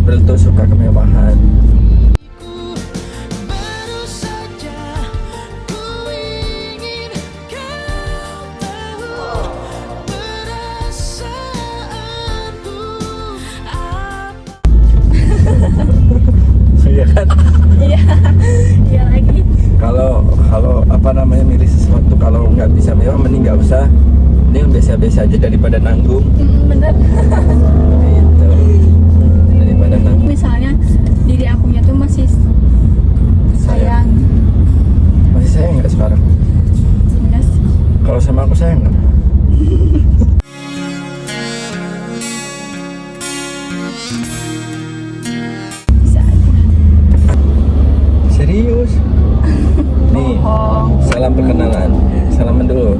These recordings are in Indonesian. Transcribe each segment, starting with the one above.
April tuh suka kemewahan. Iya kan? Iya, iya lagi. Kalau apa namanya milih sesuatu, kalau nggak bisa mewah mending nggak usah, mending biasa-biasa aja daripada nanggung. Bener. Gitu. Daripada nanggung. Misalnya diri akunya tuh masih sayang. Masih sayang nggak sekarang? Enggak sih. Kalau sama aku sayang nggak? Bisa aja. Serius? Nih, Bohong. salam perkenalan. Salaman dulu.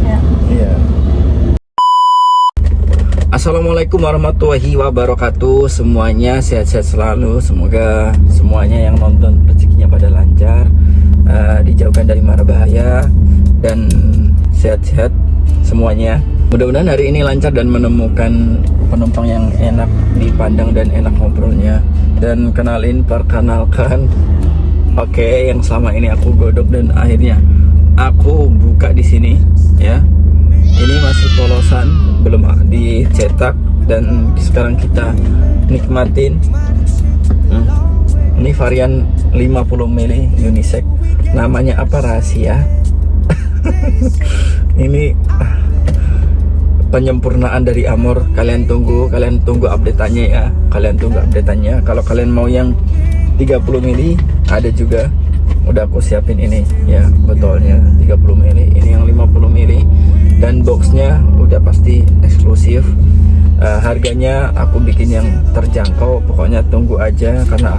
Ya. Iya. Assalamualaikum warahmatullahi wabarakatuh. Semuanya sehat-sehat selalu. Semoga semuanya yang nonton rezekinya pada lancar, dijauhkan dari mara bahaya, dan sehat-sehat semuanya. Mudah-mudahan hari ini lancar dan menemukan penumpang yang enak dipandang dan enak ngobrolnya. Dan perkenalkan, oke, yang selama ini aku godok dan akhirnya aku buka di sini, ya. Ini masih polosan, belum dicetak, dan sekarang kita nikmatin. Ini varian 50 mili unisex. Namanya apa rahasia? Ini penyempurnaan dari Amor. Kalian tunggu update-annya ya. Kalau kalian mau yang 30 mili ada juga. Udah aku siapin ini ya, botolnya 30 mili. Ini yang 50 mili. Dan boxnya udah pasti eksklusif. Harganya aku bikin yang terjangkau. Pokoknya tunggu aja, karena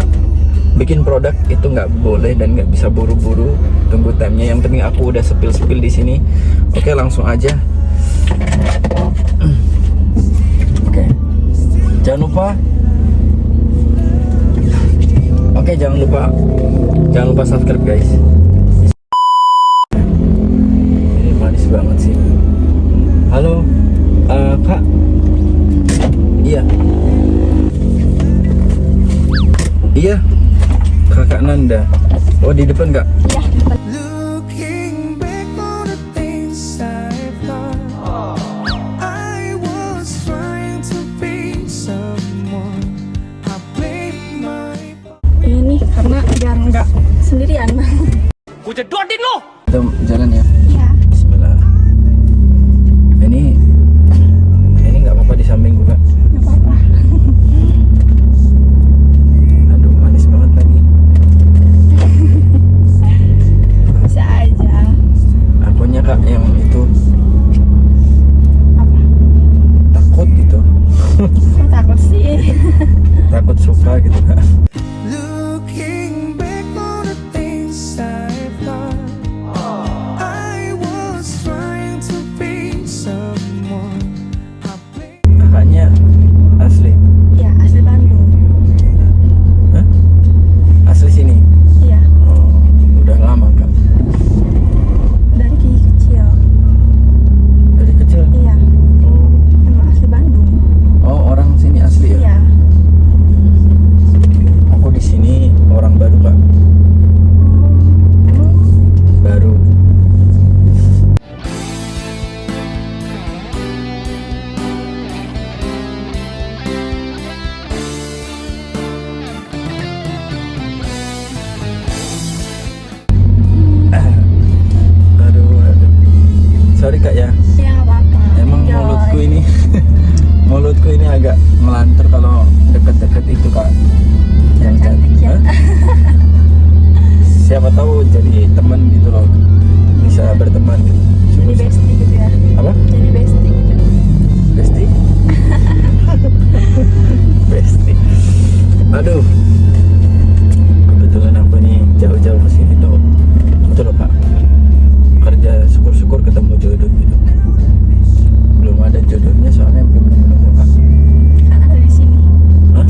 bikin produk itu nggak boleh dan nggak bisa buru-buru. Tunggu time-nya. Yang penting aku udah spill di sini. Oke, langsung aja. Oke. Jangan lupa. Oke, jangan lupa subscribe, guys. Ini manis banget sih. Halo, Kak. Iya. Iya. Kakak Nanda. Oh, di depan nggak? Iya, depan. Looking back on the things I've done, I was trying to be someone. I played my Ini karena biar nggak sendirian. Kita jalan ya. Iya. Bismillah. Ini nggak apa-apa di samping juga. Nggak apa-apa. Aduh, manis banget lagi. Bisa aja. Akunya Kak yang itu Apa? takut gitu. Kok takut sih? Takut suka gitu Kak. looking back on the things I've done. I was trying to be someone. I played Kakaknya asli. Iya, asli Bandung. Hah? Asli sini. Iya, Oh, udah lama Kak. dari kecil. Dari kecil. Iya, Oh, emang asli Bandung. oh, orang sini asli ya. Iya. Aku di sini orang baru Kak. Emang Baru. Aduh. Sorry Kak ya. ya apa-apa. Emang Enjoy. mulutku ini agak melantur kalau deket-deket itu Kak. Yang Cantik ya. Hah? Siapa tahu jadi teman gitu loh, bisa berteman gitu. Jadi bestie gitu ya. Apa? Jadi bestie gitu. Besti? Besti. Aduh. Kebetulan aku nih jauh-jauh ke sini tuh. Itu loh Kak. Kerja syukur-syukur ketemu jodoh gitu. Belum ada jodohnya soalnya belum nemu Kak. Kan ada di sini. Hah?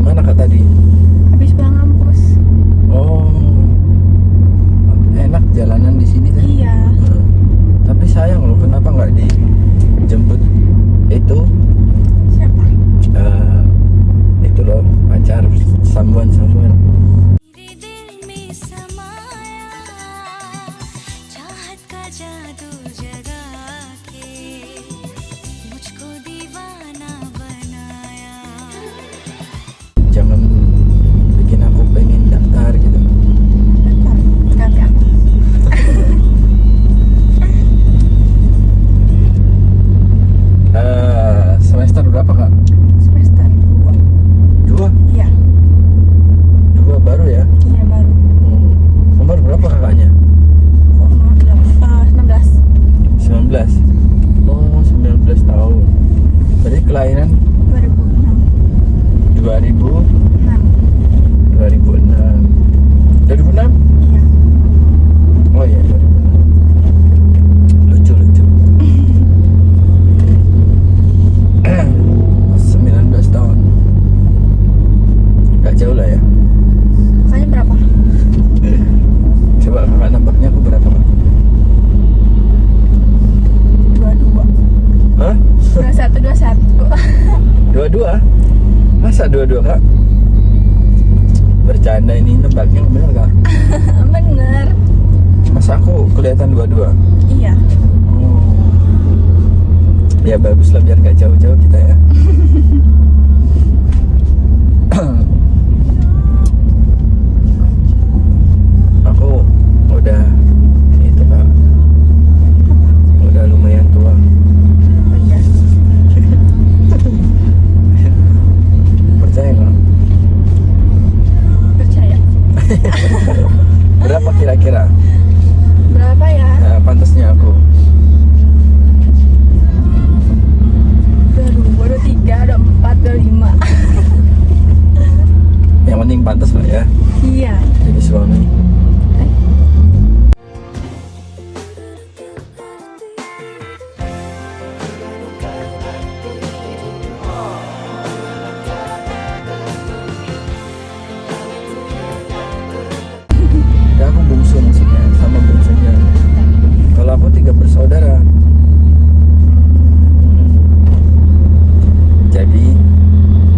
mana kak tadi? Habis pulang kampus. Oh, enak jalanan di sini kan? Iya. Nah, tapi sayang loh, kenapa nggak dijemput itu? Siapa? Itu loh, pacar someone. मेरे दिल में समाया चाहत का जादू जगा के मुझको दीवाना बनाया. Jangan bikin aku pengen daftar gitu. Bentar, ganti aku. Semester berapa kak? Semester 2. 2? Iya. 2 baru ya? Iya baru. Umur berapa kakaknya? Umur 19. 19. Oh, 19 tahun. Berarti kelahiran 2006. 2000 6. 2006. 2006? Iya. Oh iya, 2006. Lucu. 19 tahun. Gak jauh lah ya. Kakaknya berapa? Coba kakak nambahnya aku berapa kak? 22. Hah? 21. 22? Masa 22 kak? Bercanda ini, nembaknya bener kak? Bener. Masa aku kelihatan 22? Iya. Oh. Ya bagus lah biar gak jauh-jauh kita ya. Aku udah itu kak, udah lumayan tua. Oh iya. Percaya nggak? Percaya. Berapa kira-kira? Berapa ya? Nah, pantasnya aku 22, 23, 24, 25. yang penting pantas lah ya Iya. jadi suami. Ya, aku bungsu maksudnya, sama bungsunya. Kalau aku 3 bersaudara. Jadi,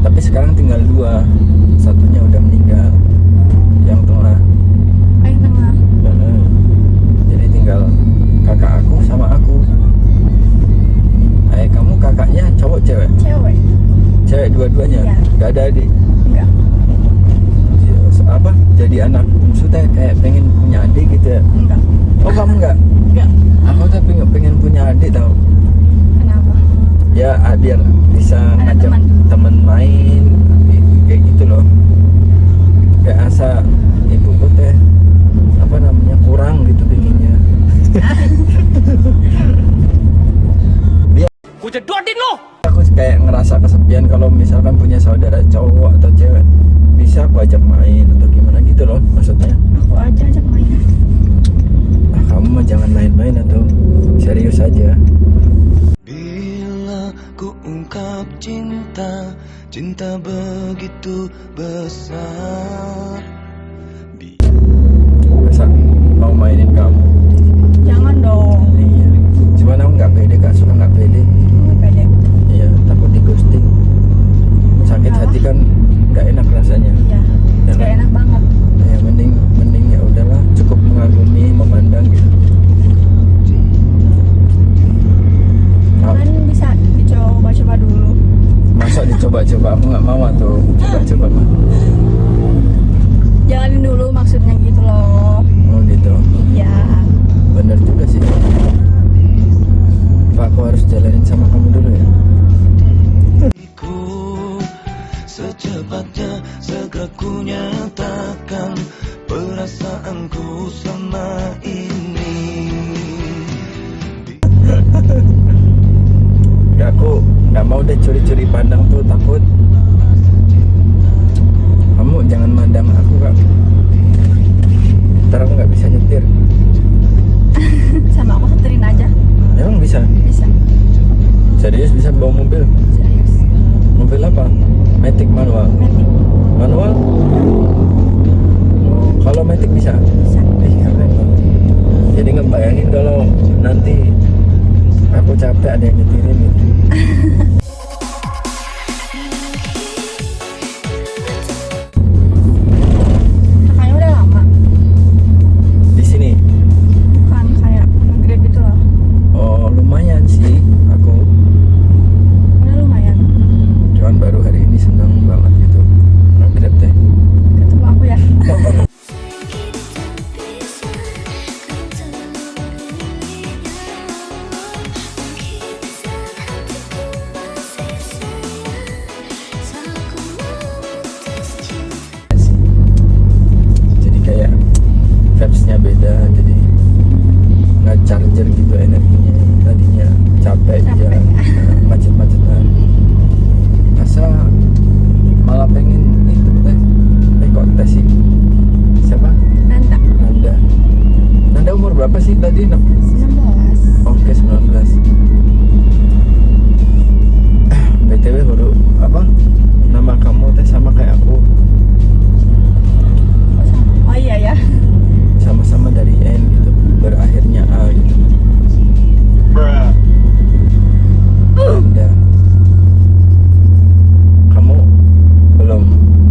tapi sekarang tinggal 2. Satunya udah meninggal. Yang tengah. Yang tengah. Jadi tinggal kakak aku sama aku. Kamu kakaknya cowok cewek? Cewek. Cewek dua-duanya? Iya. Gak ada adik? Enggak. Apa? Jadi anak bungsu teh kayak pengen punya adik gitu ya? Enggak. Oh kamu enggak? Enggak. Aku tuh pengen punya adik tau. Kenapa? Ya biar bisa Ada ngajak teman. temen main kayak gitu loh. Kayak asa ibuku teh apa namanya kurang gitu pinginnya. Ku jedotin lo. Aku kayak ngerasa kesepian kalau misalkan punya saudara cowok atau cewek. Bisa aku ajak main atau gimana gitu loh maksudnya. Aku aja ajak main. Kamu mah jangan main-main atau serius aja. Bila ku ungkap cinta, cinta begitu besar. Masa mau mainin kamu? Jangan dong. Iya. Cuman aku nggak pede kak, suka nggak pede. Nggak pede. Iya, takut di ghosting. Sakit Kenapa? hati kan nggak enak rasanya. Iya. Ya Gak kan? enak banget. Ya mending ya udahlah, cukup mengagumi, memandang gitu. Kan bisa dicoba-coba dulu. Masa dicoba-coba, aku nggak mau tuh coba-coba mah. Jalanin dulu maksudnya gitu loh. Oh gitu. Iya. Bener juga sih. Pak, aku harus jalanin sama kamu dulu ya. Ku secepatnya segera ku nyatakan perasaanku selama ini. Ya, aku nggak mau deh curi-curi pandang tuh, takut. Kamu jangan mandang aku kak. Ntar aku nggak bisa nyetir. Sama aku seterin aja. Emang bisa? Bisa. Serius bisa bawa mobil? Serius. Mobil apa? Matic manual. Matic. Manual? Oh, kalau matic bisa? Bisa. Keren banget. Jadi ngebayangin kalau nanti aku capek ada yang nyetirin gitu. Kakaknya udah lama. Di sini. Bukan kayak nge-grab gitu loh. Oh, lumayan sih aku. Udah lumayan. Cuman baru hari ini seneng banget gitu. Nge-grab teh. Ketemu aku ya. Jadi kayak vibes-nya beda, jadi nggak charger gitu energinya. Tadinya capek di jalan, macet-macetan. Masa malah pengen itu teh. Kok teh sih? Siapa? Nanda. Nanda. Nanda umur berapa sih tadi? 19. Oke, 19. BTW baru apa? Nama kamu teh sama kayak aku. Oh iya ya. Sama-sama dari N gitu. Berakhirnya A gitu. Nanda. Kamu belum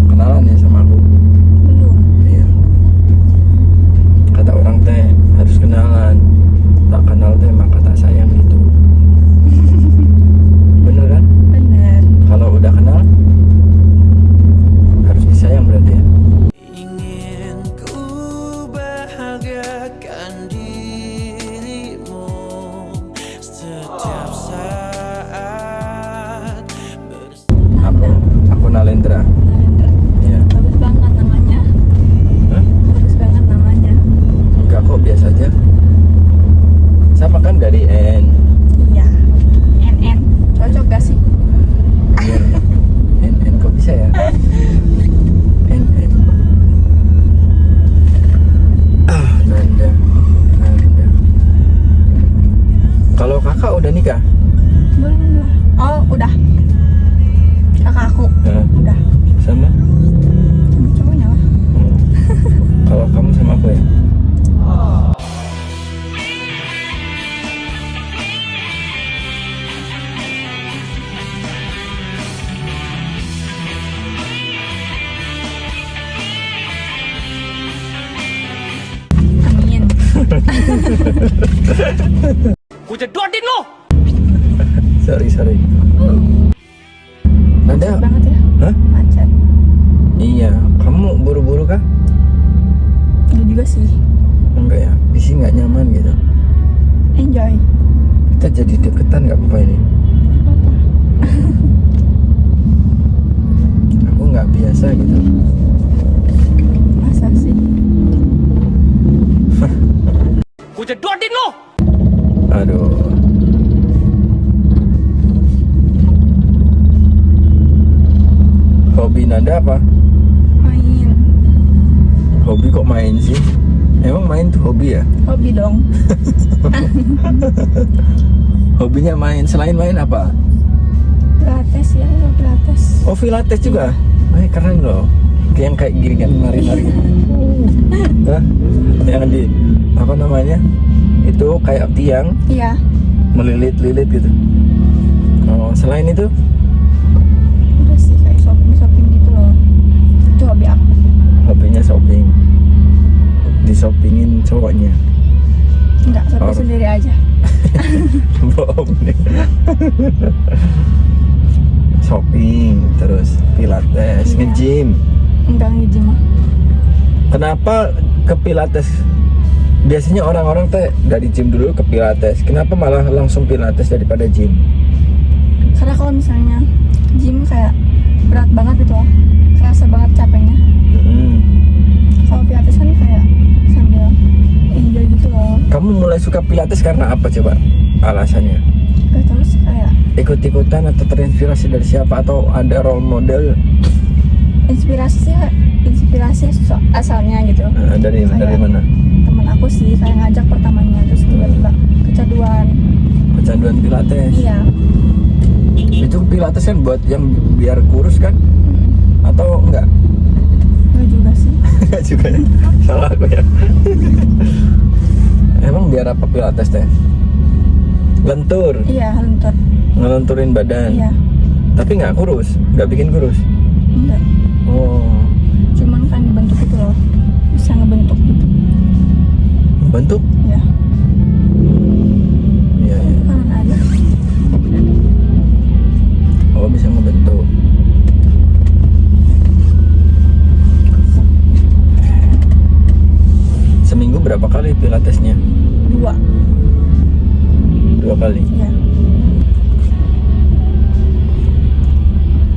kenalan ya sama aku? Belum. Iya. Kata orang teh harus kenalan. Tak kenal teh maka tak sayang gitu. Bener kan? Bener. Kalau udah kenal harus disayang berarti ya. Ingin ku bahagiakan dirimu setiap saat Aku Nalendra. Nanda. Iya. Bagus banget namanya. Hah? Bagus banget namanya. Enggak kok, biasa aja. Sama kan dari N. Iya. NN. Cocok gak sih? Iya. N kok bisa ya? N. Nanda. Kalau kakak udah nikah? Belum lah. Oh, udah. Kakak aku. Nah, Udah. sama? Sama cowoknya lah. Hmm. Kalau kamu sama aku ya? Amin. Sorry. Nanda, Banget ya. hah? Macet. Iya, kamu buru-buru kah? Enggak juga sih. Enggak ya, bisi nggak nyaman gitu. Enjoy. Kita jadi deketan nggak apa-apa ini. Apa? Aku nggak biasa gitu. Masa sih? Aduh. Hobi Nanda apa? Main. Hobi kok main sih? Emang main tuh hobi ya? Hobi dong. Hobinya main, selain main apa? Pilates ya, pilates. Oh, pilates juga? Keren loh. Yang kayak gini kan, nari-nari. Hah? Yang di, apa namanya? Itu kayak tiang, Iya. melilit-lilit gitu. Oh, selain itu? Udah sih kayak shopping gitu loh. Itu hobi aku. Hobinya shopping. Di-shoppingin cowoknya. Enggak, shopping Oh. sendiri aja. Bohong nih. Shopping, terus pilates, Iya. nge-gym. Enggak nge-gym mah. Kenapa ke pilates? Biasanya orang-orang teh dari gym dulu ke pilates. Kenapa malah langsung pilates daripada gym? Karena kalau misalnya gym kayak berat banget gitu loh. Kerasa banget capeknya. Kalau pilates kan kayak sambil enjoy gitu loh. Kamu mulai suka pilates karena apa coba? Alasannya? Gak tau sih kayak Ikut-ikutan atau terinspirasi dari siapa atau ada role model? inspirasi asalnya gitu. Dari Kayak mana? temen aku sih kayak ngajak pertamanya, terus tiba-tiba kecanduan. Kecanduan pilates. Iya. Itu pilates kan buat yang biar kurus kan? Mm. atau enggak? Enggak juga sih. Enggak juga ya. Salah aku ya. Emang biar apa pilates teh? Lentur, Iya, lentur. ngelenturin badan. Iya, Tapi nggak kurus, nggak bikin kurus. enggak. Oh, Cuman kan dibentuk itu loh. Bisa ngebentuk gitu. bentuk? Ya, Iya, iya. kanan ada. Oh, bisa ngebentuk. Seminggu berapa kali pilatesnya? 2. 2 kali. Iya.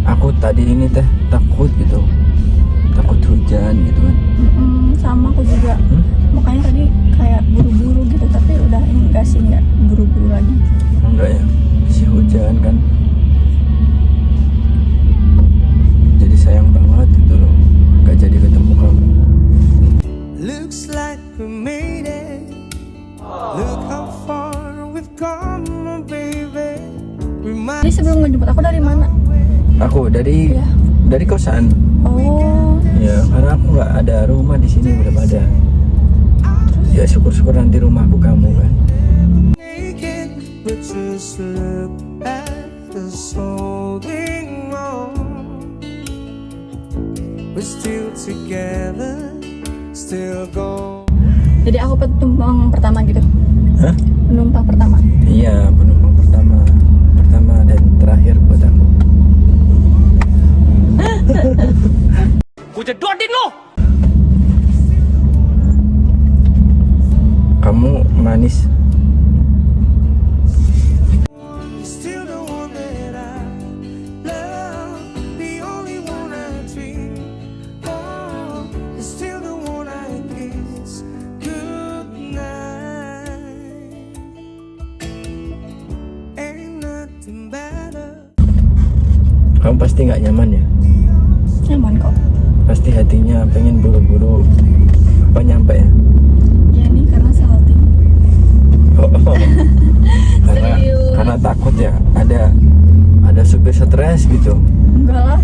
Aku tadi ini teh takut gitu, takut hujan gitu kan. Sama aku juga. Hmm? Makanya tadi kayak buru-buru gitu, tapi udah ini enggak sih, enggak buru-buru lagi. Enggak ya, si hujan kan. Jadi sayang banget gitu loh, nggak jadi ketemu kamu. Looks like we made it. Look how far we've come, my baby. Jadi sebelum ngejemput aku dari mana? Aku dari Iya. dari kosan. Oh, Ya, karena aku nggak ada rumah di sini, belum ada. Ya syukur-syukur nanti rumahku kamu kan. Naked, but just look at us holding on. We're still together, still going. jadi aku penumpang pertama gitu. Hah? Penumpang pertama. Iya, penumpang pertama dan terakhir buat aku. Kamu manis. Still the one that I love, the only one I dream. Oh, you're still the one I kiss. Good night. Ain't nothing better. Kamu pasti nggak nyaman ya? Nyaman kok. Pasti hatinya pengen buru-buru apa nyampe ya? Ya ini karena salting. Oh, karena Serius. karena takut ya ada supir stres gitu. Enggak lah.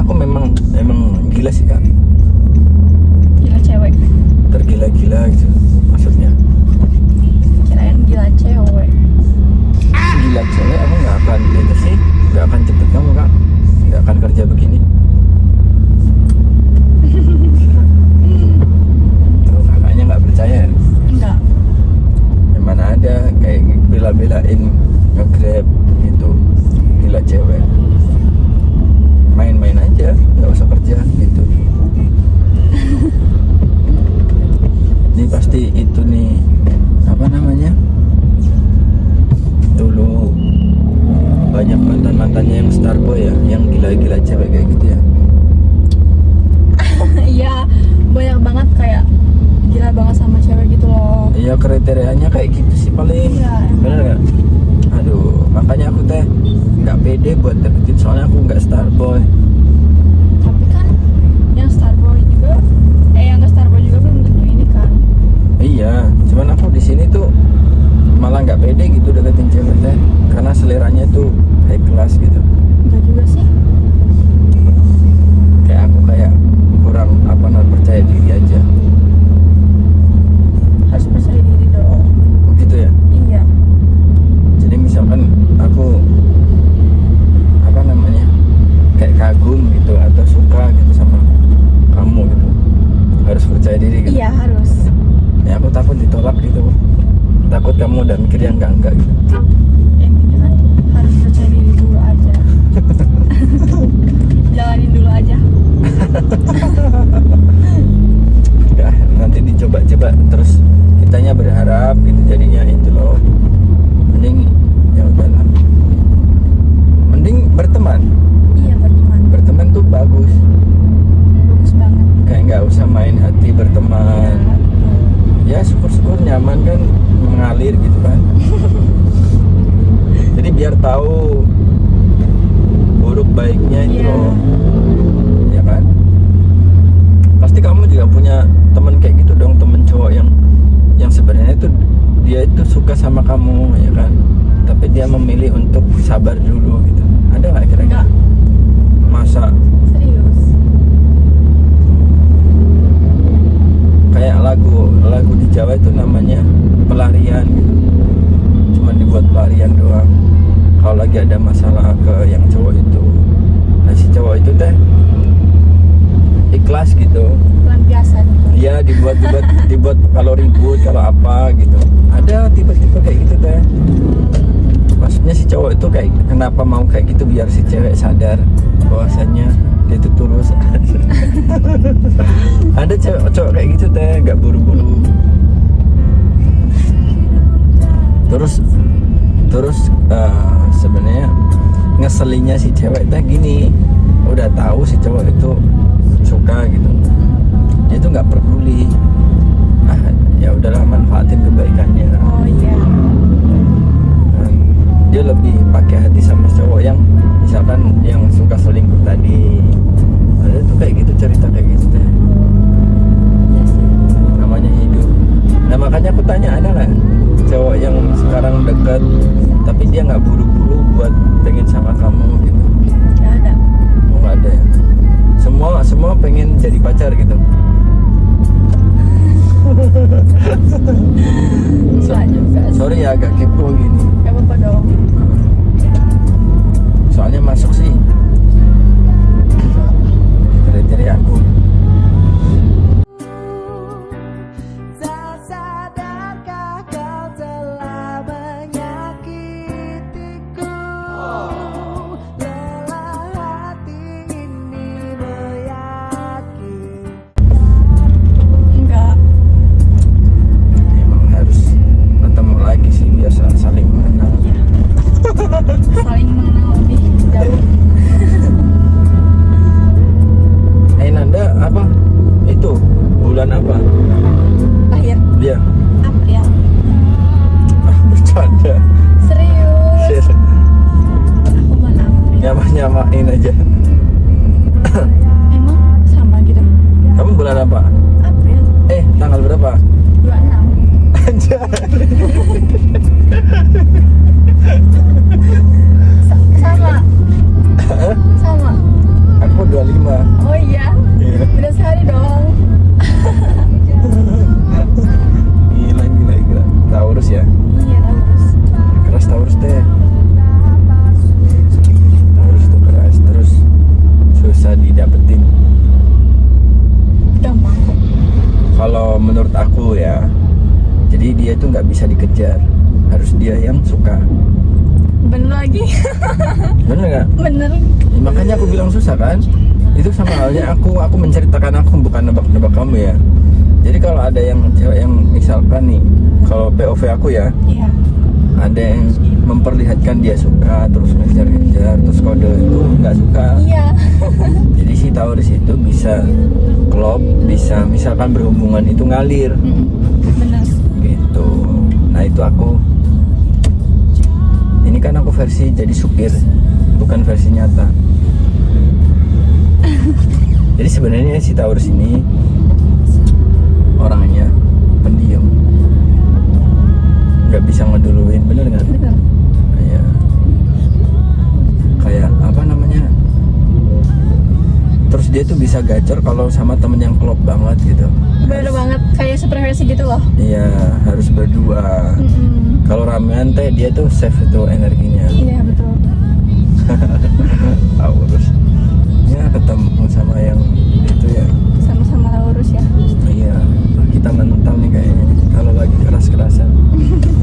Aku memang gila sih kak, Gila cewek. tergila-gila gitu maksudnya. Kirain gila cewek. Gila cewek, aku nggak akan itu sih, nggak akan jemput kamu kak, nggak akan kerja begini. Tuh kakaknya nggak percaya. Enggak. Yang mana ada kayak bela-belain nge-grab gitu. Gila cewek, main-main aja, nggak usah kerja gitu. Ini pasti itu nih, apa namanya, dulu banyak mantan-mantannya yang starboy ya, yang gila-gila cewek kayak gitu ya. Iya, banyak banget kayak gila banget sama cewek gitu loh. Iya, kriterianya kayak gitu sih paling. Iya, emang. Bener nggak? Aduh, makanya aku teh nggak pede buat deketin, soalnya aku nggak starboy. Tapi kan yang starboy juga, yang nggak starboy juga belum tentu ini kan. Iya, cuman aku di sini tuh malah nggak pede gitu deketin cewek teh, karena seleranya tuh high class gitu. Enggak juga sih. Kayak aku kayak kurang apa namanya, percaya diri aja. Harus percaya diri dong. Gitu ya. Iya. Jadi misalkan aku apa namanya, kayak kagum gitu atau suka gitu sama kamu gitu, harus percaya diri gitu. Iya harus. Ya aku takut ditolak gitu, takut kamu udah mikir yang enggak gitu. Intinya kan harus percaya diri dulu aja. Jalanin dulu aja. Ya, nanti dicoba-coba terus kitanya berharap gitu jadinya itu loh. Mending ya udahlah, mending berteman. Iya berteman. Berteman tuh bagus, Bagus banget. kayak nggak usah main hati berteman. Iya, Ya syukur-syukur nyaman kan, mengalir gitu kan. Jadi biar tahu buruk baiknya itu Iya. loh, ya kan. Pasti kamu juga punya temen kayak gitu dong, temen cowok yang sebenarnya itu dia itu suka sama kamu ya kan, tapi dia memilih untuk sabar dulu gitu. Ada nggak kira-kira? Enggak. Masa Serius. kayak lagu di Jawa itu namanya pelarian gitu. Cuman dibuat pelarian doang. Kalau lagi ada masalah ke yang cowok itu, nah si cowok itu teh ikhlas gitu. Pelampiasan gitu. Iya, dibuat kalau ribut, kalau apa gitu. Ada tipe-tipe kayak gitu teh. Maksudnya si cowok itu kayak kenapa mau kayak gitu biar si cewek sadar bahwasannya dia itu tulus. Ada cowok kayak gitu teh, nggak buru-buru. Terus sebenarnya ngeselinnya si cewek teh gini, udah tahu si cowok itu suka gitu, dia tuh nggak peduli. Ya udahlah, manfaatin kebaikannya. Oh iya. Dia lebih pakai hati sama cowok yang misalkan yang suka selingkuh tadi. Ada tuh kayak gitu, cerita kayak gitu teh. Iya sih. Namanya hidup. Nah makanya aku tanya, ada nggak cowok yang sekarang dekat tapi dia nggak buru-buru buat pengen sama kamu gitu? Gak ada. Oh, nggak ada ya? Semua pengen jadi pacar gitu. Enggak juga sih. Sorry ya, agak kepo gini. Gak apa-apa dong. Soalnya masuk sih kriteria aku. Tak sadarkah kau telah menyakitiku? Lelah hati ini meyakini. Enggak. Emang harus ketemu lagi sih biasa saling mengenal. Saling mengenal lebih jauh. Nanda apa? Itu bulan apa? Akhir Dia April. bercanda. Serius. Aku bulan April. Nyamain aja. Emang sama gitu. Kamu bulan apa? April Tanggal berapa? 26. Anjay. Sama. Sama. Aku 25. Oh iya. Iya. Beda sehari dong. Gila. Taurus ya. Iya Taurus. Keras Taurus deh. Taurus tuh keras, terus susah didapetin. Gampang kok. Kalau menurut aku ya, jadi dia tuh nggak bisa dikejar, harus dia yang suka. Bener lagi. Bener nggak? Bener. Ya, makanya aku bilang susah kan. Itu sama halnya aku menceritakan, aku bukan nebak-nebak kamu ya. Jadi kalau ada yang cewek yang misalkan nih, kalau POV aku ya, Iya. ada yang memperlihatkan dia suka terus ngejar-ngejar, terus kode itu nggak suka. Iya. Jadi si Taurus itu bisa klop, bisa misalkan berhubungan itu ngalir Bener. gitu. Nah itu aku. Ini kan aku versi jadi supir, bukan versi nyata. Jadi sebenarnya si Taurus ini orangnya pendiam, nggak bisa ngeduluin, bener nggak? Bener. Iya. Kayak apa namanya? Terus dia tuh bisa gacor kalau sama temen yang klop banget gitu. Bener banget. Kayak supervisi gitu loh. Iya, harus berdua. Kalau ramean teh dia tuh save itu energinya. Iya betul. Taurus. Ya ketemu sama yang itu ya. Sama-sama Taurus ya. Iya, kita mental nih kayaknya kalau lagi keras-kerasan.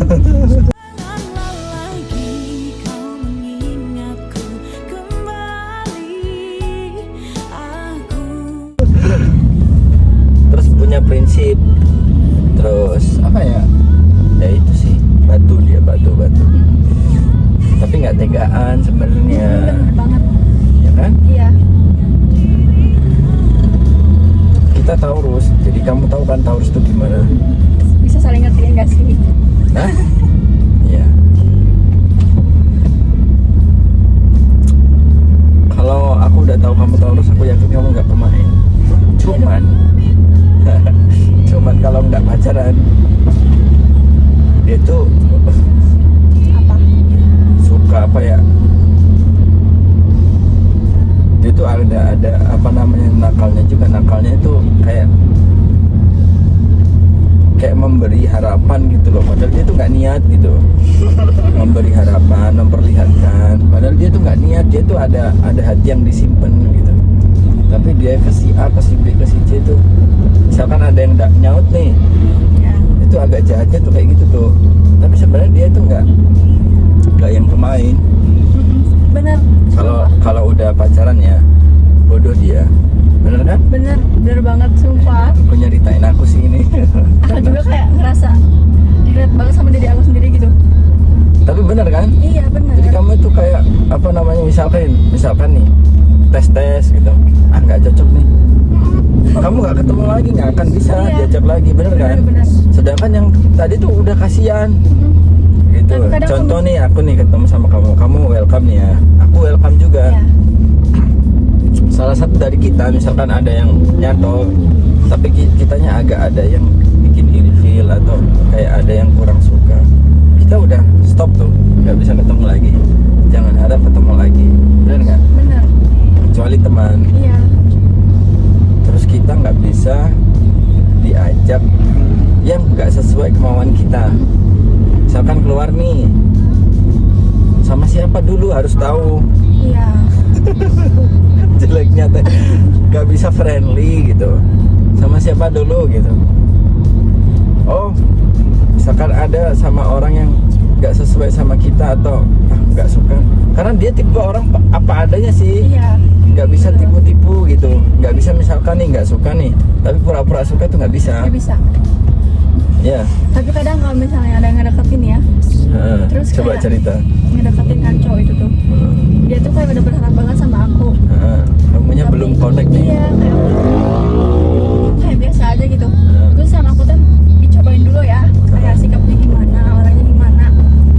Janganlah lagi kau mengingatku kembali. Aku Terus punya prinsip. Terus apa ya? Ya itu sih, batu. Tapi nggak tegaan sebenarnya. Bener banget. Ya kan? Iya. Kita Taurus, jadi kamu tahu kan Taurus itu gimana? Bisa saling ngertiin gak sih? Hah? Iya. Kalau aku udah tahu kamu Taurus, aku yakin kamu nggak pemain. Cuman kalau nggak pacaran, dia tuh Apa? suka apa ya? Dia tuh udah ada apa namanya nakalnya juga. Nakalnya itu kayak memberi harapan gitu loh, padahal dia tuh nggak niat gitu. Memberi harapan, memperlihatkan, padahal dia tuh nggak niat. Dia tuh ada hati yang disimpan gitu, tapi dia ke si A, ke si B, ke si C tuh misalkan ada yang nyaut nih, Ya. itu agak jahatnya tuh kayak gitu tuh, tapi sebenarnya dia tuh nggak yang pemain. Bener. Kalau udah pacaran ya bodoh dia, bener kan? Bener banget sumpah. Aku nyeritain aku sih ini. Aku juga kayak ngerasa relate banget sama diri aku sendiri gitu. Tapi bener kan? Iya bener. Jadi kamu tuh kayak apa namanya, misalkan nih tes gitu, nggak cocok nih, kamu nggak ketemu lagi, nggak akan bisa Iya. diajak lagi, bener kan? Bener. Sedangkan yang tadi tuh udah kasihan gitu. Tapi kadang Contoh nih, aku nih ketemu sama kamu welcome nih ya, aku welcome juga. Iya. Salah satu dari kita misalkan ada yang nyantol, tapi kitanya agak ada yang bikin ilfil atau kayak ada yang kurang suka, kita udah stop tuh, nggak bisa ketemu lagi, jangan harap ketemu lagi, bener nggak? Bener. Kecuali teman. Iya. Terus kita nggak bisa diajak yang nggak sesuai kemauan kita. Misalkan keluar nih, sama siapa dulu harus tahu. Iya. Jeleknya teh nggak bisa friendly gitu, sama siapa dulu gitu. Oh, misalkan ada sama orang yang nggak sesuai sama kita atau nggak suka, karena dia tipe orang apa adanya sih. Iya. Nggak bisa tipu-tipu gitu, nggak bisa misalkan nih nggak suka nih tapi pura-pura suka tuh nggak bisa. Nggak bisa. Ya. Tapi kadang kalau misalnya ada yang ngedeketin ya, Terus coba kayak- cerita. ngedeketin kan cowok itu tuh, dia tuh kayak udah berharap banget sama aku. Kamunya Tapi- belum connect nih. Iya, kayak biasa aja gitu. Terus sama aku tuh dicobain dulu ya, kayak sikapnya gimana, orangnya gimana.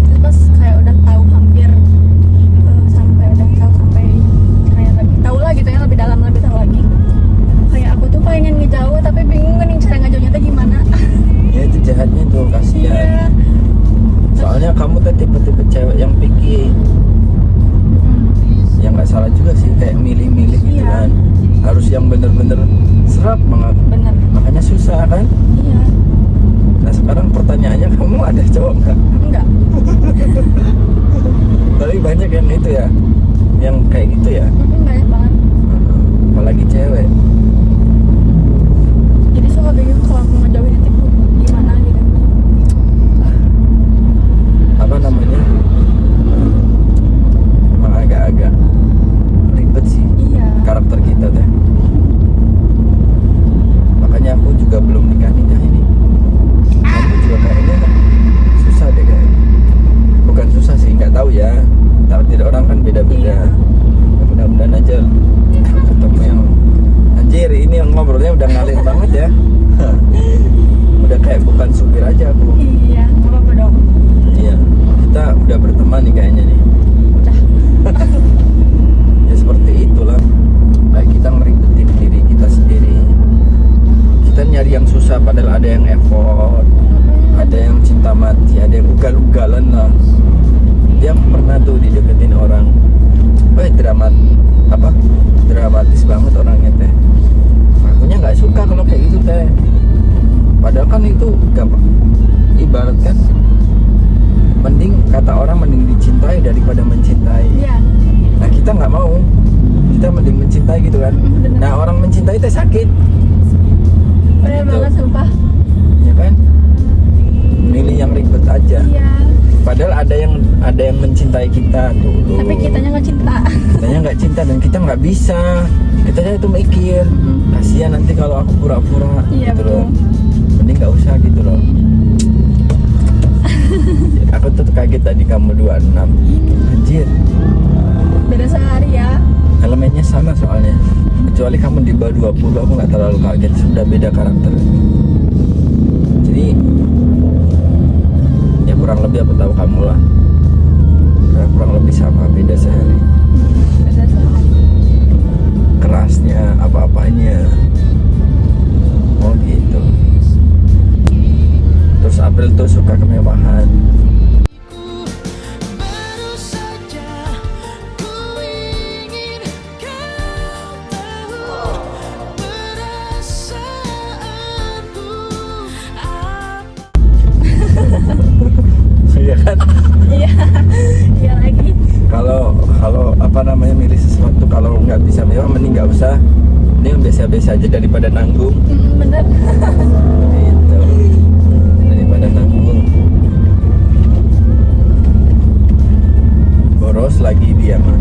Terus pas kayak udah tahu hampir sampai udah tahu sampai kayak lebih tahu lah gitu ya, lebih dalam, lebih tahu lagi. Kayak aku tuh pengen ngejauh tapi bingung nih cara ngejauhnya tuh gimana. Ya itu jahatnya tuh, kasihan. Iya. Soalnya kamu tuh tipe-tipe cewek yang picky. Yang nggak salah juga sih, kayak milih-milih gitu Iya. kan. Harus yang bener-bener serap banget. Bener. Makanya susah kan. Iya. Nah sekarang pertanyaannya, kamu ada cowok nggak? Enggak. Tapi banyak yang itu ya, yang kayak gitu ya. Banyak banget. Apalagi cewek. Jadi suka bingung kalau mau ngejauhin itu gimana gitu. Apa namanya, emang agak-agak ribet sih Iya. karakter kita teh. Makanya aku juga belum nikah ini. Aku juga kayaknya susah deh kayaknya. Bukan susah sih, nggak tahu ya, takdir orang kan beda-beda. Iya. Mudah-mudahan aja ketemu yang anjir, ini yang ngobrolnya udah ngalir banget ya. Udah kayak bukan supir aja aku. Iya, nggak apa-apa dong. Iya, kita udah berteman nih kayaknya nih. Udah. Ya seperti itulah, kayak kita ngeribetin diri kita sendiri. Kita nyari yang susah padahal ada yang effort, ada yang cinta mati, ada yang ugal-ugalan lah. Dia pernah tuh dideketin orang, dramatis banget orangnya teh. Akunya nggak suka kalau kayak gitu teh. Padahal kan itu gampang, ibarat kan, mending kata orang mending dicintai daripada mencintai. Iya. Nah kita nggak mau, kita mending mencintai gitu kan. Bener. Nah orang mencintai teh sakit, Bener Gitu. banget sumpah. ya kan? Milih yang ribet aja. Iya. Padahal ada yang mencintai kita dulu. Tapi kitanya nggak cinta. Kitanya nggak cinta dan kita nggak bisa. Kitanya itu mikir, kasihan nanti kalau aku pura-pura Iya, gitu loh. betul. Mending nggak usah gitu loh. Aku tuh kaget tadi kamu 26. Anjir, Beda sehari ya. elemennya sama soalnya. Kecuali kamu di bawah 20, aku nggak terlalu kaget, sudah beda karakter. Jadi ya kurang lebih aku tahu kamu lah. Kurang lebih sama, beda sehari. Beda sehari. Kerasnya, apa-apanya. Oh gitu. Terus April tuh suka kemewahan. Baru saja ku ingin kau apa namanya milih sesuatu kalau nggak bisa mewah mending nggak usah, ini yang biasa-biasa aja daripada nanggung. Bener. Gitu, daripada nanggung. Boros lagi dia mah.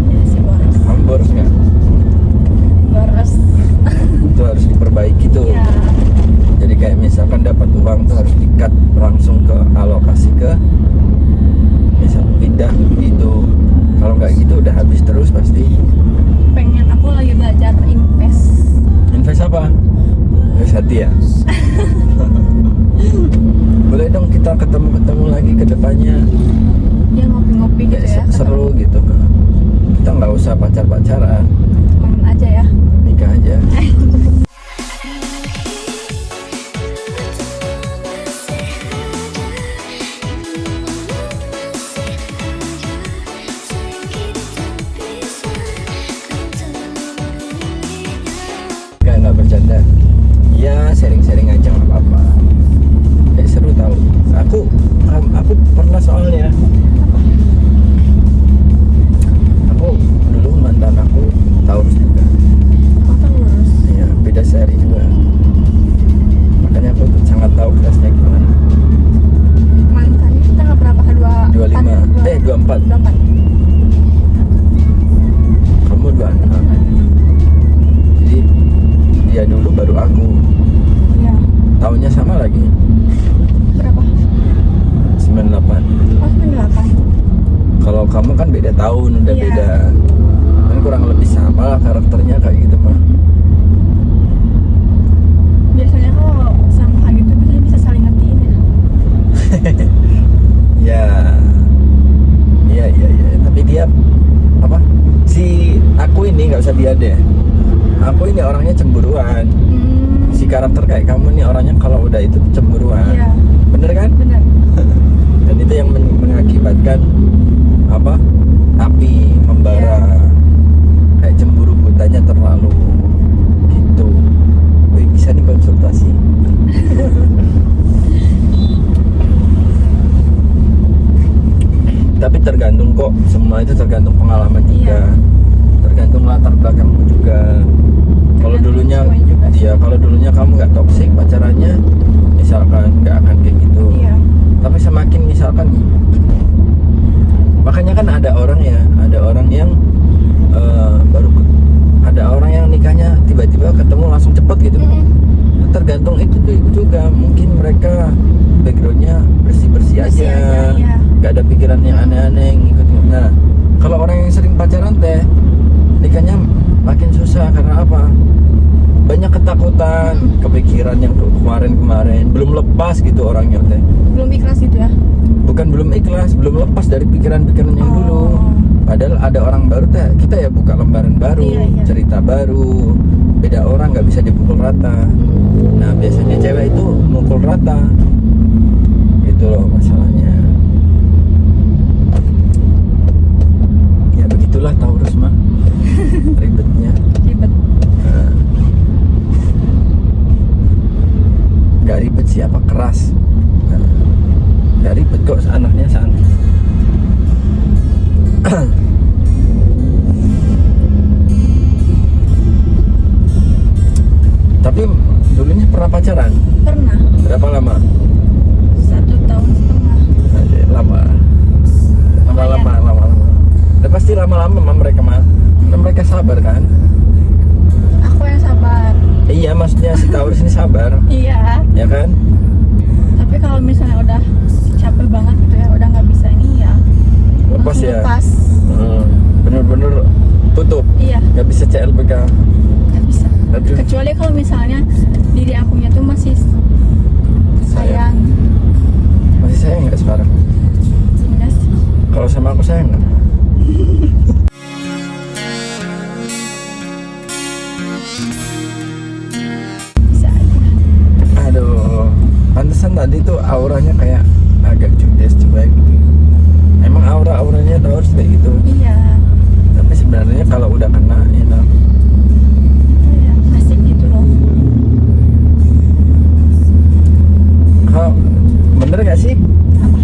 Ya sih boros. Kamu boros nggak? Boros. Itu harus diperbaiki tuh. Ya. Jadi kayak misalkan dapat uang tuh harus di-cut langsung ke alokasi ke misal pindah gitu. Kalau nggak gitu udah habis terus pasti. Pengen aku lagi belajar invest. Invest apa? Invest hati ya. Boleh dong kita ketemu lagi ke depannya. Ya ngopi-ngopi gitu ya. Seru gitu. Kita nggak usah pacaran, Temen aja ya. nikah aja. Nggak bercanda. Ya sharing-sharing aja nggak apa-apa. Seru tau. Aku pernah soalnya. Aku dulu mantan aku Taurus juga. Oh terus. Iya, beda seri juga. Makanya aku tuh sangat tahu kerasnya gimana. Mantannya tanggal berapa? 25. 24. 24. Kamu 26. Jadi dia dulu baru aku. Iya. Tahunnya sama lagi. Berapa? 98. Oh 98. Kalau kamu kan beda tahun, udah Iya. beda. Kan kurang lebih sama lah karakternya kayak gitu mah. Biasanya kalau sama gitu biasanya bisa saling ngertiin ya. Ya. Tapi dia apa? Si aku ini nggak usah dia deh. Aku ini orangnya cemburuan. Si karakter kayak kamu nih orangnya kalau udah itu cemburuan. Iya. Bener kan? Bener. Dan itu yang mengakibatkan apa? Api membara. Kayak cemburu butanya terlalu gitu. Wih, bisa nih konsultasi. Tapi tergantung kok, semua itu tergantung pengalaman juga. Iya. Tergantung latar belakangmu juga. Kalau Tergantung dulunya semuanya juga sih. iya, kalau dulunya kamu nggak toksik pacarannya, misalkan nggak akan kayak gitu. Iya. Tapi semakin misalkan, makanya kan ada orang yang ada orang yang nikahnya tiba-tiba ketemu langsung cepet gitu. Tergantung itu juga, mungkin mereka backgroundnya bersih-bersih aja, iya. nggak ada pikiran yang aneh-aneh ngikut. Nah, kalau orang yang sering pacaran teh nikahnya makin susah karena apa? Banyak ketakutan, kepikiran yang kemarin belum lepas gitu orangnya teh. Belum ikhlas gitu ya. Bukan belum ikhlas, belum lepas dari pikiran-pikiran yang dulu. Padahal ada orang baru teh, kita ya buka lembaran baru, Iya. cerita baru. Beda orang nggak bisa dipukul rata. Nah biasanya cewek itu mukul rata, gitu loh masalahnya. Ya begitulah Taurus mah, ribetnya. Ribet. Nah, nggak ribet sih, apa keras. Nah, nggak ribet kok, anaknya santai. Tapi dulunya pernah pacaran? Pernah. Berapa lama? 1,5 tahun. Aduh, lama. Udah pasti lama-lama mah mereka mah. Karena mereka sabar kan? Aku yang sabar. Iya, maksudnya si Taurus ini sabar, Iya. ya kan? Tapi kalau misalnya udah capek banget gitu ya, udah nggak bisa ini ya. Lepas langsung ya. Lepas. Bener-bener tutup. Iya. Nggak bisa CLBK. Nggak bisa. Aduh. Kecuali kalau misalnya diri akunya tuh masih sayang. Masih sayang nggak sekarang? Enggak sih. Kalau sama aku sayang nggak? Bisa aja. Aduh, pantesan tadi tuh auranya kayak agak judes cuek. Emang auranya Taurus kayak gitu. Iya. Tapi sebenarnya kalau udah kena enak. Iya, asik gitu loh. Kalau bener gak sih? Apa?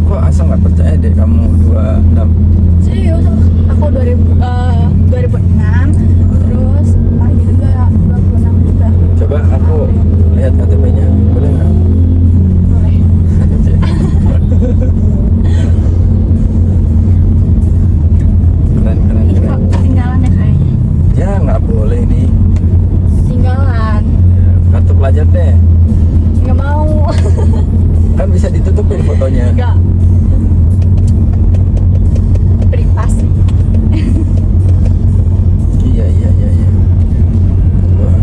Aku kok asal nggak percaya deh kamu 26. Serius, aku 2006, terus lahir juga 26 juga. Coba aku lihat KTP-nya, boleh nggak? Boleh. Keren, keren, Ih, keren. kok ketinggalan ya kayaknya. Ya nggak boleh nih. Ketinggalan. Ya, kartu pelajar deh. Nggak mau. Kan bisa ditutupin fotonya. Nggak. Privasi. Iya. Wah.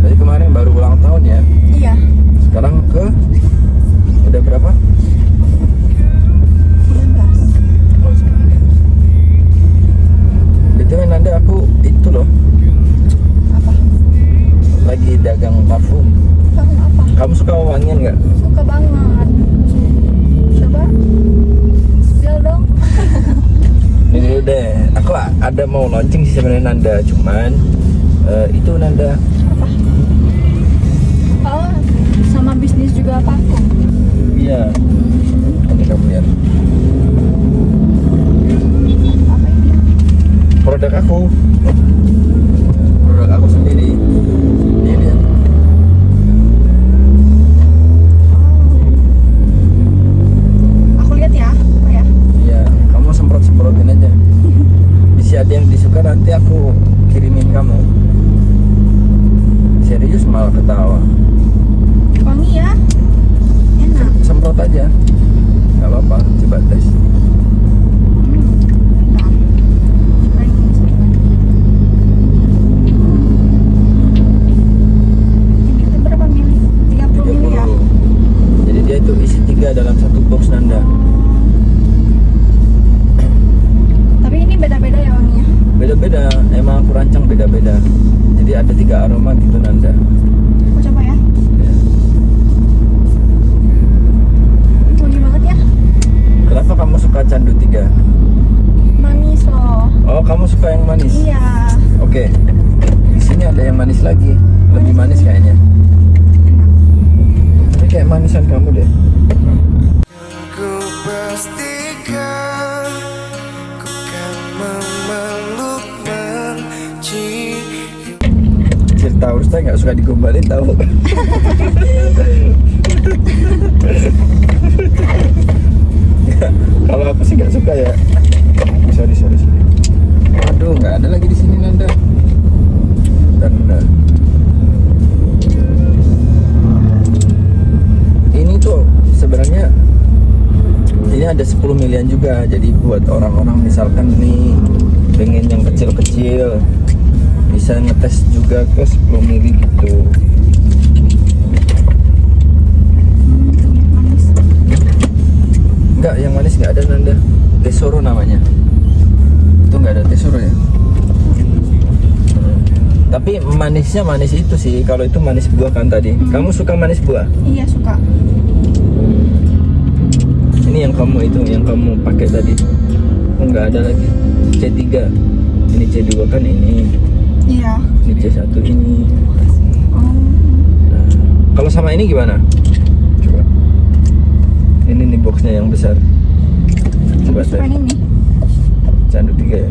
Jadi kemarin baru ulang tahun ya. Iya. Sekarang udah berapa? 19. Oh, 19. BTW Nanda, aku itu loh Apa? lagi dagang parfum. Parfum apa? Kamu suka wangian nggak? Suka banget. Coba spill dong. Ini dulu deh. Aku ada mau launching sih sebenarnya Nanda, cuman itu Nanda. Apa? Oh, sama bisnis juga parfum. Iya. Ini kamu lihat. Apa ini? Produk aku sendiri. Ini lihat. Aku lihat ya. Apa ya? Iya, kamu semprotin aja. Bisa ada yang disuka, nanti aku kirimin kamu. Serius malah ketawa. Wangi ya? Enak. Semprot aja, nggak apa-apa. Coba tes. Bentar. Coba ini sebentar. Ini tuh berapa mili? 30 mili ya? 30. Jadi dia itu isi 3 dalam satu box Nanda. Tapi ini beda-beda ya wanginya. Beda-beda, emang aku rancang beda-beda. Jadi ada 3 aroma gitu Nanda. Aku coba ya. Ya. Wangi banget ya. Kenapa kamu suka candu 3? Manis loh. Oh, kamu suka yang manis? Iya. Oke. Di sini ada yang manis lagi. Lebih manis kayaknya. Enak. Tapi kayak manisan kamu deh. Ku pastikan ku kan memeluk mencium. Cerita urus saya nggak suka digombalin tahu. Kalau aku sih nggak suka ya. Sorry. Aduh, nggak ada lagi di sini Nanda. Bentar. Ini tuh sebenarnya ini ada 10 milian juga. Jadi buat orang-orang misalkan nih pengen yang kecil-kecil, bisa ngetes juga ke 10 mili gitu. Manis. Enggak, yang manis nggak ada Nanda. Tesoro namanya. Itu nggak ada Tesoro ya. Tapi manisnya manis itu sih. Kalau itu manis buah kan tadi. Kamu suka manis buah? Iya suka. Ini yang kamu pakai tadi. Oh, nggak ada lagi. C3. Ini C2 kan ini. Iya. Ini C1 ini. Oh. Nah, kalau sama ini gimana? Coba. Ini nih boxnya yang besar. Coba Suka tes. yang ini. Candu 3 ya.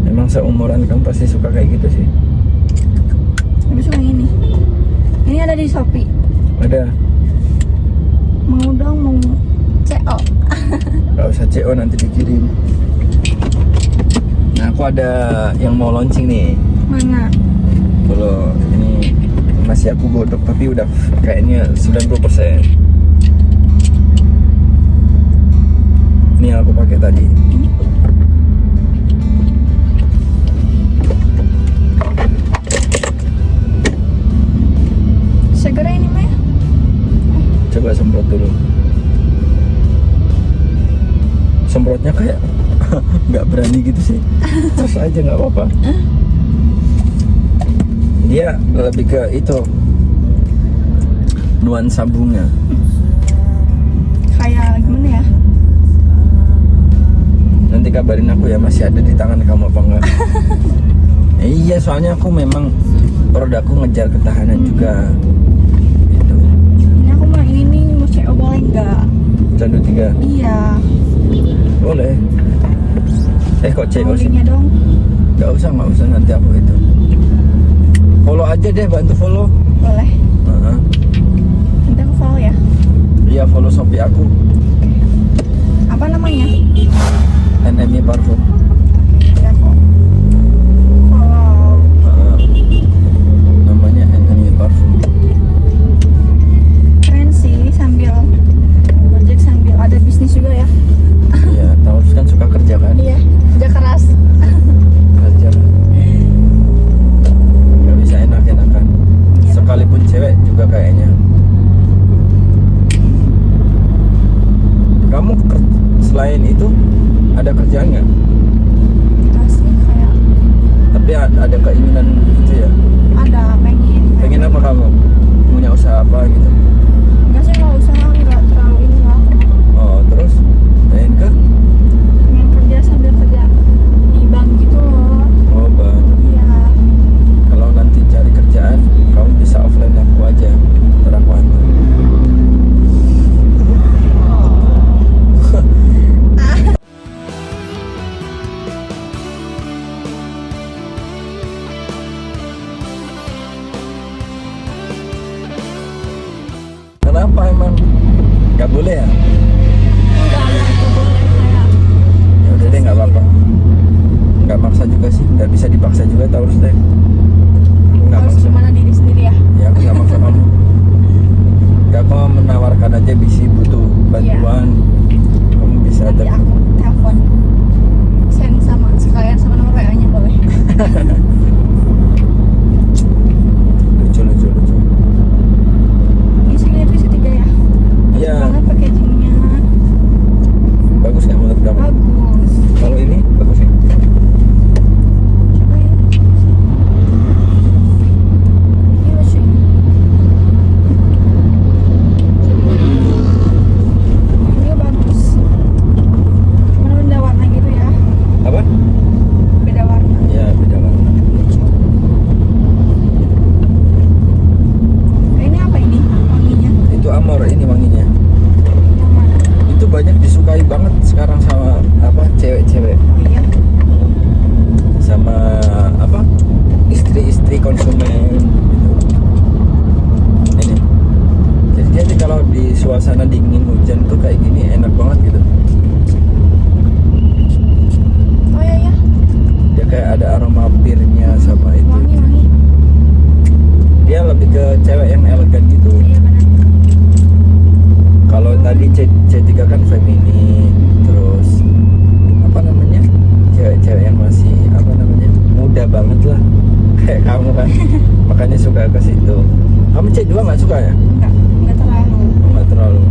Emang seumuran kamu pasti suka kayak gitu sih. Lebih suka yang ini. Ini ada di Shopee. Ada. Mau dong, mau CO. Gak usah CO, nanti dikirim. Nah, aku ada yang mau launching nih. Mana? Kalau ini masih aku godok tapi udah kayaknya 90%. Ini yang aku pakai tadi. Ini. Segera ini mah ya? Coba semprot dulu. Semprotnya kayak nggak berani gitu sih. Terus aja nggak apa-apa. Dia lebih ke itu nuansa bunga. Kayak gimana ya? Nanti kabarin aku ya, masih ada di tangan kamu apa enggak. Iya, soalnya aku memang produkku ngejar ketahanan juga gitu. Ini aku mau ini mau CO boleh nggak? juga. Iya. Boleh. Kok C Mau sih? linknya dong. Nggak usah nanti aku itu. Follow aja deh, bantu follow. Boleh. Heeh. Nanti aku follow ya. Iya, follow Shopee aku. Apa namanya? NMI Parfum. Ya aku follow. Namanya NMI Parfum. Keren sih, sambil Gojek sambil ada bisnis juga ya. Iya, tahu kan suka kerja kan? Iya, kerja keras. Kerja. Nggak bisa enak-enakan. Iya. Sekalipun cewek juga kayaknya. Kamu selain itu ada kerjaan nggak? Masih kayak Tapi ada keinginan itu ya? ada Pengen apa kamu? Punya usaha apa gitu? enggak sih, kalau usaha enggak terlalu ini lah. Oh, terus pengen ke? Pengen kerja sambil kerja di bank gitu loh. Oh, Bang. Iya. Kalau nanti cari kerjaan, kamu bisa offline aku aja. Ntar aku antar. Kenapa emang? Gak boleh ya? Enggak boleh kayak Ya udah deh, nggak apa-apa. Nggak maksa juga sih, nggak bisa dipaksa juga, tahu harus deh. Aku nggak harus maksa. gimana diri sendiri ya. Ya aku nggak maksa kamu. Nggak, kok menawarkan aja bisa butuh bantuan. Kamu bisa Nanti aku telepon. Send sama sekalian sama nomor WA-nya boleh. lucu. Ini segini tuh isi 3 ya. Iya, Banget packagingnya. bagus nggak menurut kamu? Bagus. Kalau ini bagus ya? Coba ya. Ini lucu ini. Ini bagus. Cuma beda warna gitu ya. Apa? Beda warna. Ya beda warna. Lucu. Nah, ini apa ini? Wanginya. Itu Amor ini wanginya. Yang mana? Itu banyak disukai banget sekarang sama apa cewek-cewek, Oh iya. sama apa istri-istri konsumen gitu. Ini jadi kalau di suasana dingin hujan tuh kayak gini enak banget gitu. Oh iya ya. Dia kayak ada aroma pirnya sama itu. Wangi. Dia lebih ke cewek yang elegan gitu. Iya benar. Kalau tadi C3 kan feminin, terus apa namanya, cewek-cewek yang masih apa namanya muda banget lah kayak kamu kan. Makanya suka ke situ. Kamu C2 nggak suka ya? Enggak terlalu. Nggak terlalu.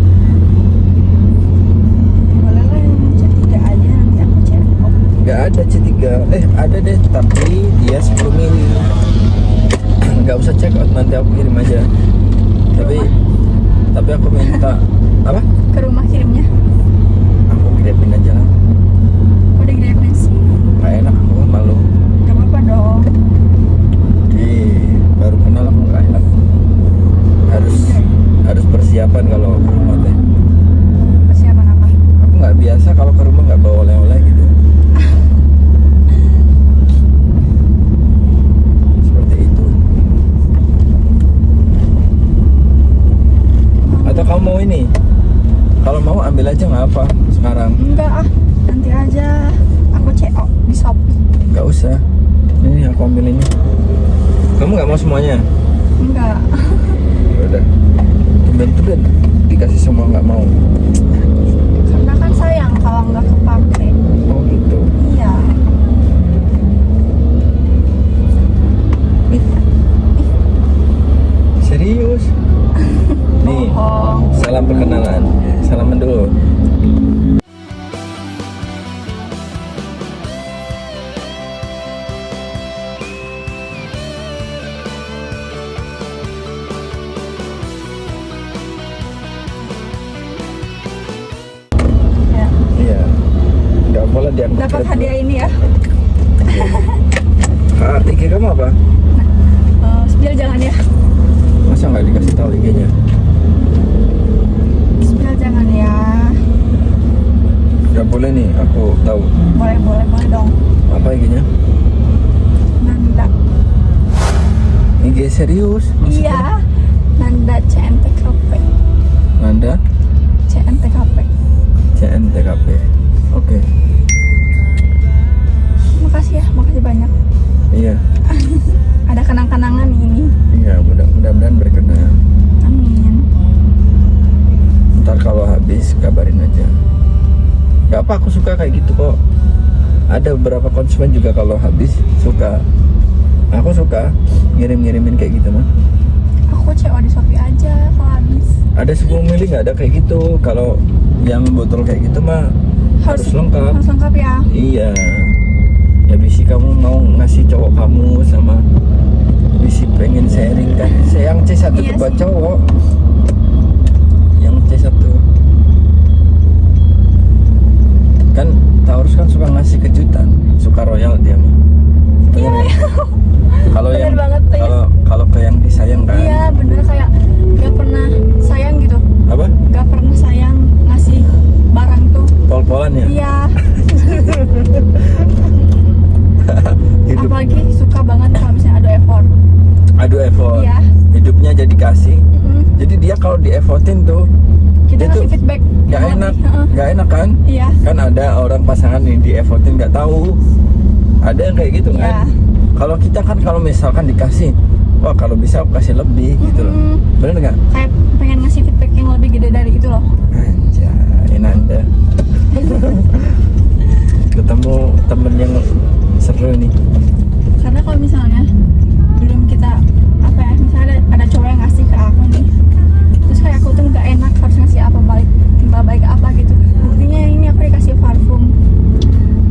Boleh lah yang C3 aja, nanti aku cek. Oh, Nggak ada C3. Ada deh, tapi dia 10 mili. Nggak usah check out, nanti aku kirim aja. Tapi aku minta apa? ke rumah kirimnya. Aku kirimin aja lah. Udah kirim sih. Nggak enak, aku malu. Gak apa-apa dong. Baru kenal aku nggak enak. Harus persiapan kalau ke rumah teh. Persiapan apa? Aku nggak biasa kalau ke rumah nggak bawa oleh-oleh gitu. Seperti itu. Atau kamu mau ini? Kalau mau ambil aja nggak apa sekarang. Enggak ah, nanti aja. Aku CO di Shopee. Nggak usah. Ini aku ambil ini. Kamu nggak mau semuanya? Enggak. Ya udah. Tumben dikasih semua nggak mau. Karena kan sayang kalau nggak kepake. Oh gitu. Iya. Nih. Serius? Nih. Bohong. Salam perkenalan. Salaman dulu. Ya. Iya. Nggak boleh diangkat. Dapat hadiah ini ya. Kak, IG kamu apa? Spill jangan ya. Masa nggak dikasih tahu IG-nya? Spill jangan ya. Apa IG-nya? Nanda. IG serius? Maksudnya? Iya. Nanda CNTKP. Nanda CNTKP. CNTKP. Oke. Makasih ya, makasih banyak. Iya. Ada kenang-kenangan ini. Iya, mudah-mudahan berkenan. Amin. Ntar kalau habis kabarin aja. Gak apa, aku suka kayak gitu kok. Ada beberapa konsumen juga kalau habis suka. Aku suka ngirim-ngirimin kayak gitu mah. Aku CO di Shopee aja kalau habis. Ada 10 mili nggak ada kayak gitu. Kalau yang botol kayak gitu mah harus lengkap. Harus lengkap ya. Iya. Ya bisi kamu mau ngasih cowok kamu sama bisi pengen sharing kan. Yang C1 Iya tuh buat sih. cowok. Yang C1 kan Taurus kan suka ngasih kejutan, suka royal dia mah. Bener nggak? Kalau Bener yang banget tuh ya. kalau ke yang disayang kan. Iya bener, kayak gak pernah sayang gitu. Apa? Gak pernah sayang ngasih barang tuh. Pol-polan ya? Iya. Hidup Apalagi suka banget kalau misalnya ada effort. adu effort. Iya. Hidupnya jadi kasih. Mm-mm. Jadi dia kalau di effortin tuh Kita dia tuh ngasih feedback. nggak yang enak, lebih, heeh. nggak enak kan? Iya. Kan ada orang pasangan yang di effortin nggak tahu. Ada yang kayak gitu Iya. kan? Kalau kita kan kalau misalkan dikasih, wah kalau bisa aku kasih lebih gitu loh. Mm-mm. Bener nggak? Kayak pengen ngasih feedback yang lebih gede dari itu loh. Anjay, Nanda. Ketemu temen yang seru nih. Karena kalau misalnya belum kita apa ya, misalnya ada cowok yang ngasih ke aku nih, terus kayak aku tuh nggak enak harus ngasih apa balik, timbal balik apa gitu. Buktinya ini aku dikasih parfum,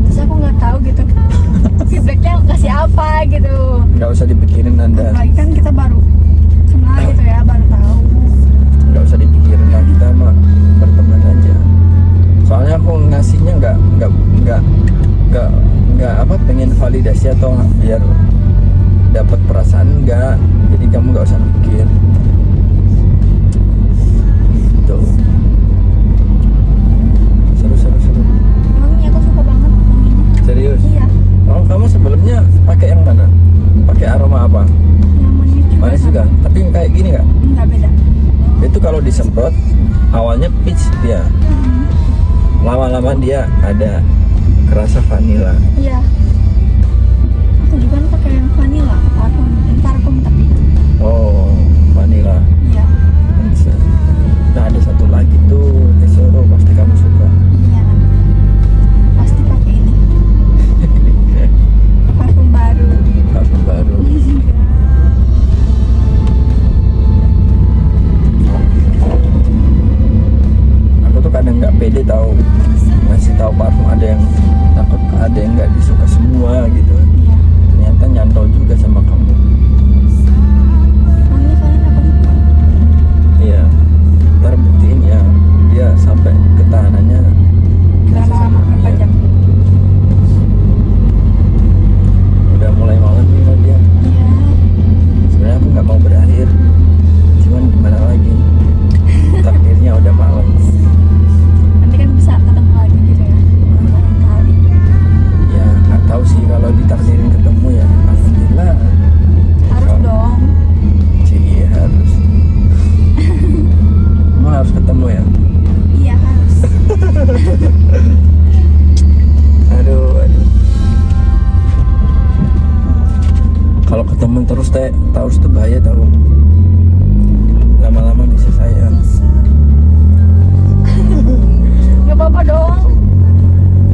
terus aku nggak tahu gitu feedbacknya ngasih apa gitu. Nggak usah dipikirin Nanda. Apalagi kan kita baru kenal gitu ya, baru tahu. Nggak usah dipikirin lah, kita mah berteman aja. Soalnya aku ngasihnya nggak apa pengen validasi atau biar dapat perasaan, enggak. Jadi kamu nggak usah mikir gitu. Seru. Wangi, aku suka banget wanginya. Serius? Iya, Oh, kamu sebelumnya pakai yang mana? Pakai aroma apa? yang manis juga. Manis juga. Tapi kayak gini nggak? Nggak beda. Itu kalau disemprot awalnya peach dia, lama-lama dia ada kerasa vanilla. Iya. Aku juga kan pakai yang vanilla, parfum tapi. Oh, vanilla. Iya. Nah, ada satu lagi tuh Tesoro, pasti kamu suka. Iya. Pasti pakai ini. Parfum baru. Parfum baru. Aku tuh kadang nggak pede tahu ngasih tahu parfum, ada yang takut, ada yang nggak disuka semua gitu. Iya. Ternyata nyantol juga sama kamu. Wangi soalnya aku suka. Iya. Ntar buktiin ya dia sampai ketahanannya Berapa lama? Berapa Iya. jam? Udah mulai malam nih sama dia. Iya. Sebenarnya aku nggak mau berakhir, cuman gimana lagi, takdirnya udah malam. Nanti kan bisa ketemu lagi gitu ya. Lain kali. Ya nggak tahu sih, kalau ditakdirin ketemu ya alhamdulillah. Harus Kalau- dong. Iya harus. Emang harus ketemu ya? Iya harus. Aduh. Kalau ketemu terus Taurus tuh bahaya tau. Lama-lama bisa sayang. Gak apa-apa dong.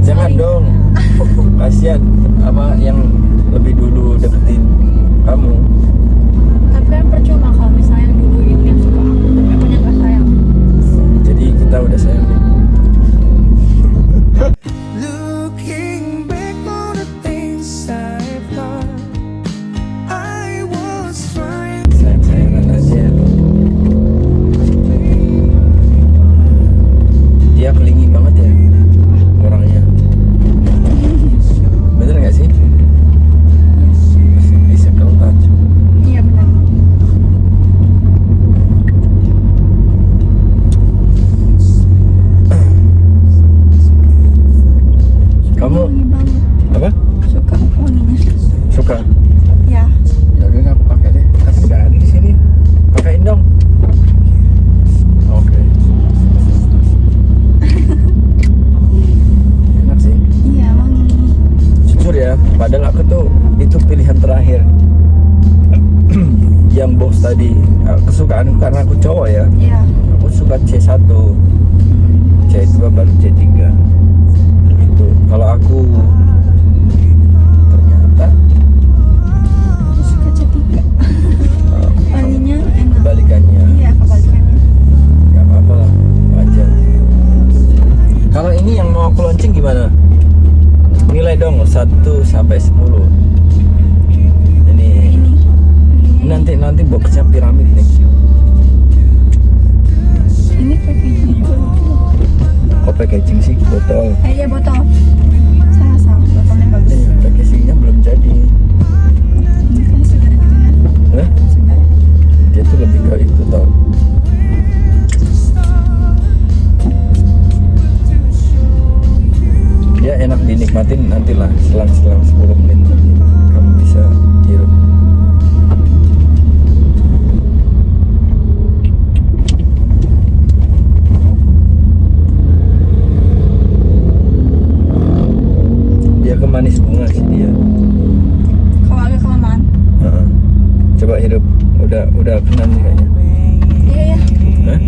Jangan Sorry. dong. Kasihan apa yang lebih dulu deketin kamu. Tapi kan percuma kalau misalnya dulu ini yang suka aku, tapi akunya gak sayang. Jadi kita udah sayang nih. Looking back on the things I've done, I was trying. packaging sih botol. Iya botol. Salah botolnya bagus. Packagingnya belum jadi. Ini kan segar gitu ya. Hah? Segar. Dia tuh lebih ke itu tau. Dia enak dinikmatin nantilah selang 10 menit kamu bisa hirup. Dia ke manis bunga sih dia. Kalau agak kelamaan. Heeh. Coba hirup. Udah kena nih kayaknya. Iya. Hah?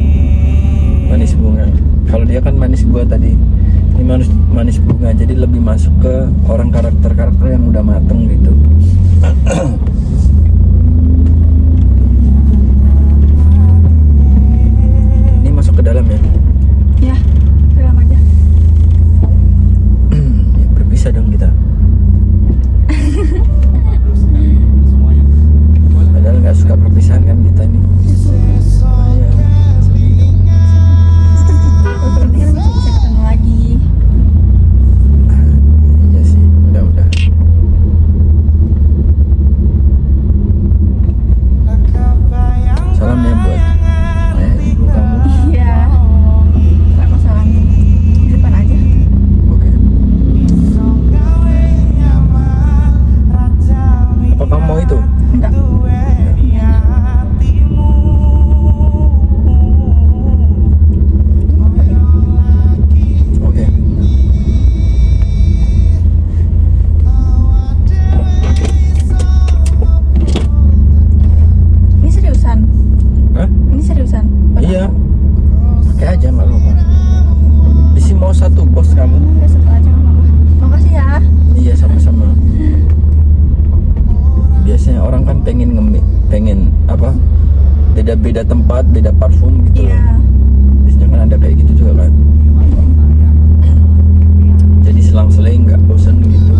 Manis bunga. Kalau dia kan manis buah tadi. Ini manis bunga, jadi lebih masuk ke orang karakter yang udah mateng gitu. Ini masuk ke dalam ya. Ya, dalam aja. Ya, berpisah dong kita. Padahal nggak suka perpisahan kan kita ini. Ya, Nanti kan bisa ketemu lagi. iya sih, udah. Salam ya buat ibu kamu. Iya. Aku salam di depan aja. Oke. Apa kamu mau itu? Enggak. Iya. Oke. Ini seriusan. Hah? Ini seriusan. Iya. Pakai aja nggak apa-apa. Isi mau satu bos kamu? Udah satu aja nggak apa-apa. Makasih ya. Iya sama-sama. Biasanya orang kan pengen apa? Beda-beda tempat, beda parfum gitu. Iya. Biasanya kan ada kayak gitu juga kan. Jadi selang-seling nggak bosan gitu.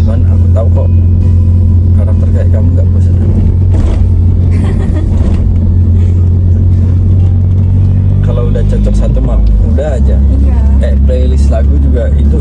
Cuman aku tahu kok karakter kayak kamu nggak bosan. Kalau udah cocok satu mah udah aja. Iya. Kayak playlist lagu juga itu